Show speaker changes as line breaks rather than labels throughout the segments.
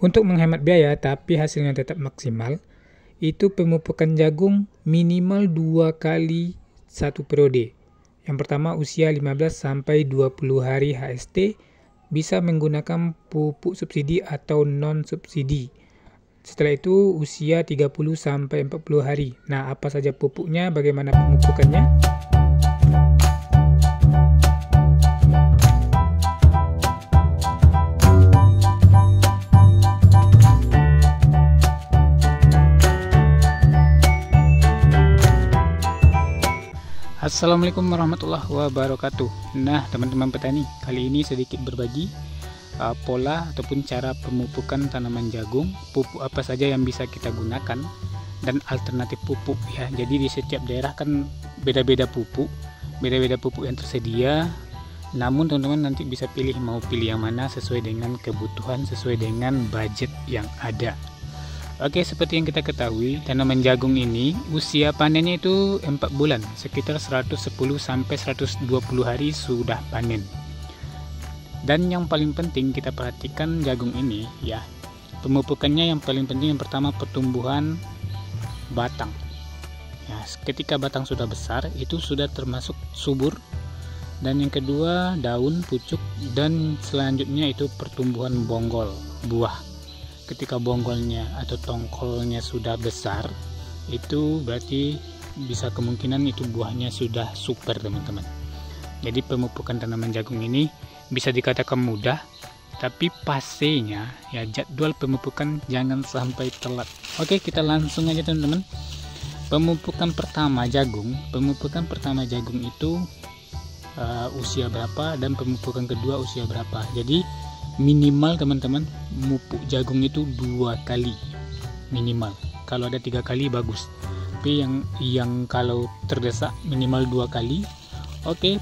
Untuk menghemat biaya tapi hasilnya tetap maksimal, itu pemupukan jagung minimal 2 kali satu periode. Yang pertama usia 15 sampai 20 hari HST, bisa menggunakan pupuk subsidi atau non subsidi. Setelah itu usia 30 sampai 40 hari. Nah, apa saja pupuknya, bagaimana pemupukannya? Assalamualaikum warahmatullahi wabarakatuh. Nah, teman-teman petani, kali ini sedikit berbagi pola ataupun cara pemupukan tanaman jagung, pupuk apa saja yang bisa kita gunakan, dan alternatif pupuk ya. Jadi di setiap daerah kan beda-beda pupuk yang tersedia. Namun teman-teman nanti bisa pilih, mau pilih yang mana sesuai dengan kebutuhan, sesuai dengan budget yang ada. Oke, seperti yang kita ketahui, tanaman jagung ini usia panennya itu 4 bulan, sekitar 110 sampai 120 hari sudah panen. Dan yang paling penting kita perhatikan jagung ini ya. Pemupukannya yang paling penting, yang pertama pertumbuhan batang. Ya, ketika batang sudah besar itu sudah termasuk subur. Dan yang kedua daun, pucuk, dan selanjutnya itu pertumbuhan bonggol, buah. Ketika bonggolnya atau tongkolnya sudah besar, itu berarti bisa kemungkinan itu buahnya sudah super, teman-teman. Jadi pemupukan tanaman jagung ini bisa dikatakan mudah, tapi pasenya ya, jadwal pemupukan jangan sampai telat. Oke, kita langsung aja teman-teman. Pemupukan pertama jagung itu usia berapa, dan pemupukan kedua usia berapa. Jadi minimal teman-teman mupuk jagung itu 2 kali minimal. Kalau ada 3 kali bagus, tapi yang kalau terdesak minimal 2 kali. Oke,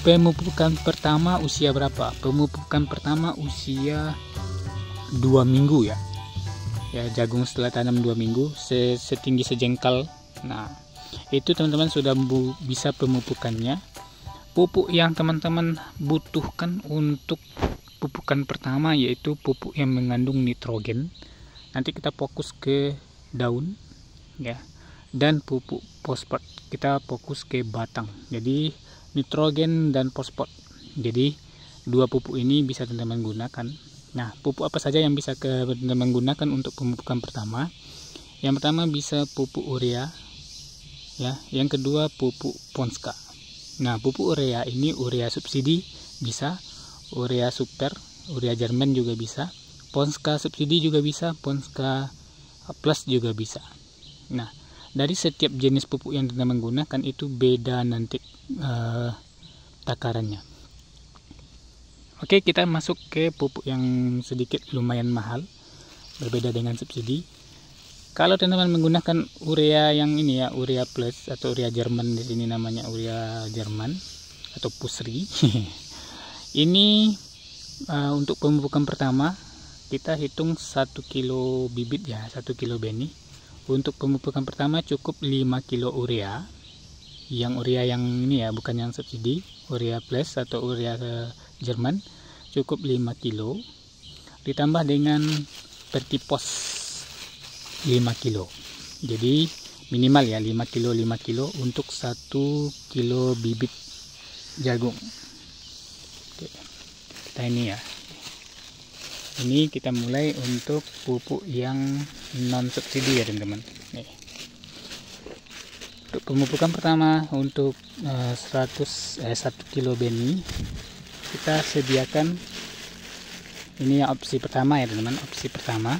pemupukan pertama usia berapa? Pemupukan pertama usia 2 minggu ya. Ya, jagung setelah tanam 2 minggu setinggi sejengkal. Nah, itu teman-teman sudah bisa pemupukannya. Pupuk yang teman-teman butuhkan untuk pupukan pertama yaitu pupuk yang mengandung nitrogen. Nanti kita fokus ke daun ya, dan pupuk fosfat kita fokus ke batang. Jadi nitrogen dan fosfat. Jadi dua pupuk ini bisa teman-teman gunakan. Nah, pupuk apa saja yang bisa teman-teman gunakan untuk pemupukan pertama? Yang pertama bisa pupuk urea ya, yang kedua pupuk Ponska. Nah, pupuk urea ini urea subsidi bisa, urea super, urea Jerman juga bisa, Ponska subsidi juga bisa, Ponska plus juga bisa. Nah, dari setiap jenis pupuk yang kita menggunakan itu beda nanti takarannya. Oke, kita masuk ke pupuk yang sedikit lumayan mahal, berbeda dengan subsidi. Kalau teman-teman menggunakan urea yang ini ya, urea plus atau urea Jerman, di sini namanya urea Jerman atau pusri. Ini untuk pemupukan pertama kita hitung 1 kilo bibit ya, 1 kilo benih. Untuk pemupukan pertama cukup 5 kilo urea. Yang urea yang ini ya, bukan yang subsidi, urea plus atau urea Jerman, cukup 5 kilo. Ditambah dengan pertipos 5 kilo. Jadi minimal ya 5 kilo untuk 1 kilo bibit jagung. Oke, kita ini ya. Ini kita mulai untuk pupuk yang non subsidi ya teman-teman. Nih. Untuk pemupukan pertama untuk 1 kilo benih kita sediakan, ini yang opsi pertama ya teman-teman, opsi pertama.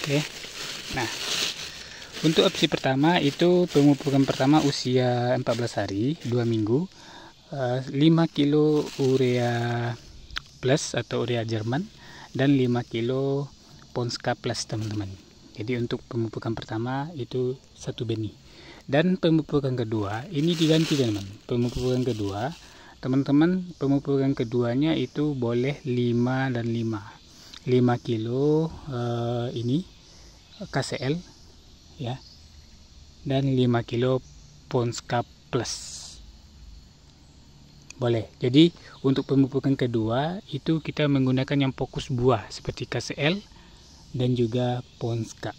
Oke. Nah, untuk opsi pertama itu pemupukan pertama usia 14 hari, 2 minggu, 5 kilo urea plus atau urea Jerman, dan 5 kilo Ponska plus teman-teman. Jadi untuk pemupukan pertama itu 1 benih. Dan pemupukan kedua ini diganti teman-teman. Pemupukan kedua teman-teman, pemupukan keduanya itu boleh 5 dan 5. 5 kilo ini KCL ya, dan 5 kilo Ponska Plus. Boleh. Jadi untuk pemupukan kedua itu kita menggunakan yang fokus buah seperti KCL dan juga Ponska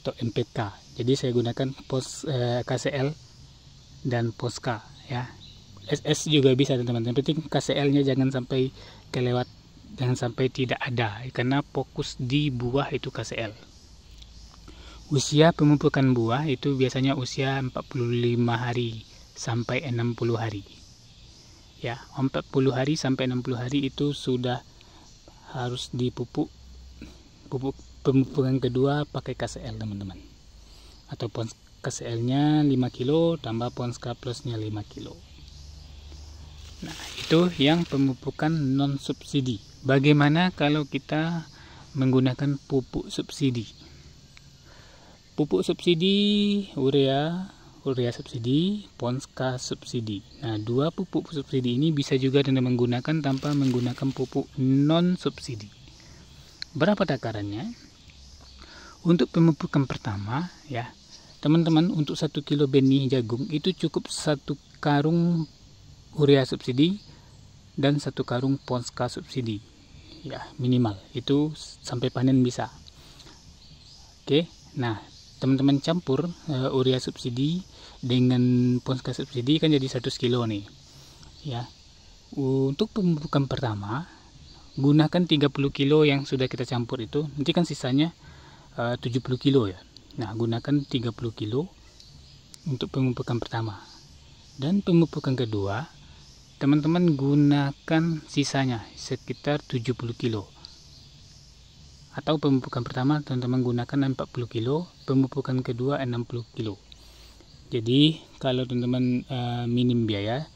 atau MPK. Jadi saya gunakan KCL dan Ponska ya. SS juga bisa teman-teman. Yang penting KCL-nya jangan sampai kelewat, jangan sampai tidak ada, karena fokus di buah itu KCL. Usia pemupukan buah itu biasanya usia 45 hari sampai 60 hari. Ya, 40 hari sampai 60 hari itu sudah harus dipupuk. Pupuk pemupukan kedua pakai KCL teman-teman. Atau KCL-nya 5 kilo tambah Ponska Plus-nya 5 kilo. Nah, itu yang pemupukan non subsidi. Bagaimana kalau kita menggunakan pupuk subsidi? Pupuk subsidi urea subsidi, Ponska subsidi. Nah, dua pupuk subsidi ini bisa juga teman-teman menggunakan tanpa menggunakan pupuk non subsidi. Berapa takarannya? Untuk pemupukan pertama ya, teman-teman, untuk 1 kilo benih jagung itu cukup 1 karung urea subsidi dan 1 karung Ponska subsidi. Ya, minimal. Itu sampai panen bisa. Oke. Nah, teman-teman campur urea subsidi dengan Ponska subsidi kan jadi 100 kilo nih ya. Untuk pemupukan pertama gunakan 30 kilo yang sudah kita campur itu, nanti kan sisanya 70 kilo ya. Nah, gunakan 30 kilo untuk pemupukan pertama, dan pemupukan kedua teman-teman gunakan sisanya sekitar 70 kilo. Atau pemupukan pertama teman-teman gunakan 40 kilo, pemupukan kedua 60 kilo. Jadi kalau teman-teman minim biaya,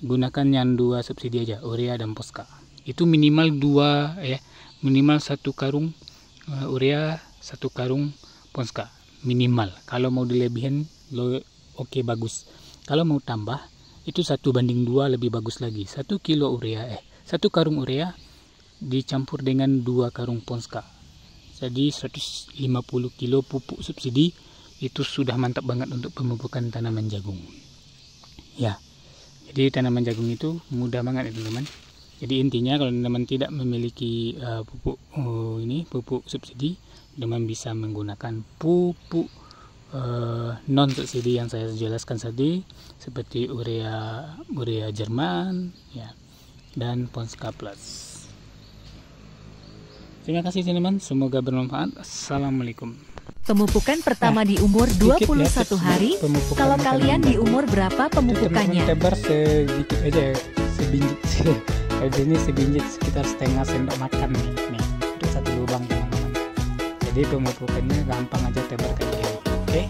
gunakan yang 2 subsidi aja, urea dan Ponska. Itu minimal 2 ya, minimal 1 karung urea, 1 karung Ponska minimal. Kalau mau dilebihin oke, bagus. Kalau mau tambah itu 1:2 lebih bagus lagi. 1 kilo urea 1 karung urea dicampur dengan 2 karung Ponska. Jadi 150 kilo pupuk subsidi itu sudah mantap banget untuk pemupukan tanaman jagung. Ya. Jadi tanaman jagung itu mudah banget ya teman-teman. Jadi intinya kalau teman-teman tidak memiliki pupuk subsidi, teman bisa menggunakan pupuk non subsidi yang saya jelaskan tadi, seperti urea Jerman ya, dan Ponska Plus. Terima kasih teman-teman, semoga bermanfaat. Assalamualaikum.
Pemupukan pertama di umur 21 hari. Kalau kalian di umur berapa pemupukannya?
Tebar sedikit aja, sebinjit. Kalau ini sebinjit sekitar setengah sendok makan nih untuk 1 lubang teman-teman. Jadi pemupukannya gampang aja, tebar kayak gini. Oke.